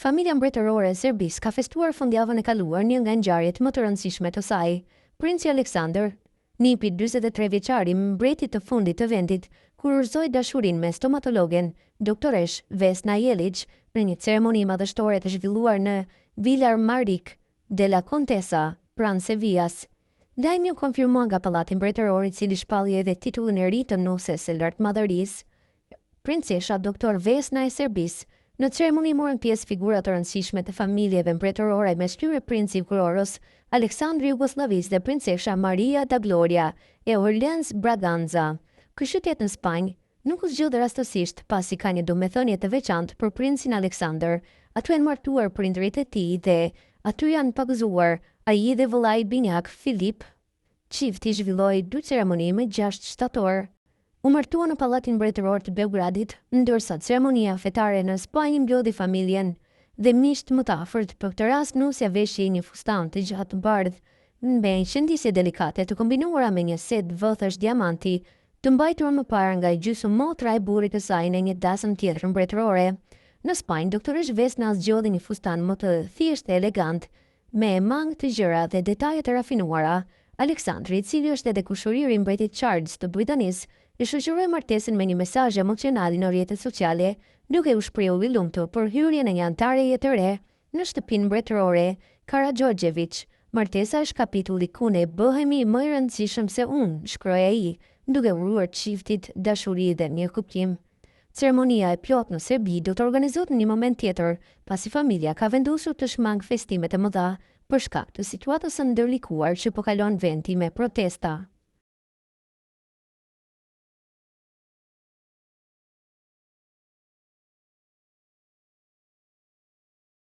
Familja mbretërore e Serbisë ka festuar fundjavën e kaluar një nga ngjarjet më të rëndësishme të saj. Princi Aleksandër, nipi 43 vjeçar i mbretit të fundit të vendit, kurorëzoi dashurinë me stomatologen, doktoresh Vesna Jelić, në një ceremoni madhështore të zhvilluar në Vilar Marik de la Contessa, pranë Sevillas. Lajmi u konfirmua nga pallati mbretëror, i cili shpalli edhe titullin e ri të nuses së lartmadërisë. Princesha Doktor Vesna e Serbisë. Në ceremoni morën pjesë figura të rëndësishme të familjeve mbretërore, mes tyre princi i Kuroros, Aleksandri i Jugosllavisë dhe princesha Maria da Gloria e Orleans Braganza. Ky qytet në Spanjë nuk u zgjodhi rastësisht, pasi ka një domethënie të veçantë për princin Aleksandër. Aty janë martuar prindërit e tij dhe aty janë pagëzuar ai dhe vëllai binjak Filip. Çifti zhvilloi 2 ceremoni më 6 shtator. U martua në pallatin mbretëror të Beogradit, ndërsa ceremonia fetare në Spanjë mblodhi familjen dhe miqtë më të afërt. Për këtë rast nusja veshji një fustan të gjatë të bardhë me qëndisje delikate të kombinuara me një set vëthësh diamanti, të mbajtur më parë nga gjysmë-motra e burrit të saj në një dasëm tjetër mbretërore. Në Spanjë, doktoresh Vesna zgjodhi një fustan më të thjeshtë e elegant, me mangë të gjëra dhe detaje të rafinuara. Aleksandri, i cili është edhe kushëriri i mbretit Charles të Britanisë, i shoqëroi martesën me një mesazh emocional në rrjetet sociale, duke u shprehur i lumtur për hyrjen e një antareje të re në shtëpinë mbretërore Karaxhoxhević. Martesa është kapitulli ku ne bëhemi më i rëndësishëm se unë, shkroi ai, duke uruar çiftit dashuri dhe mirëkuptim. Ceremonia e plotë në Serbi do të organizohet në një moment tjetër, pasi familja ka vendosur të shmangë festime të mëdha për shkak të situatës së ndërlikuar që po kalon vendi me protesta.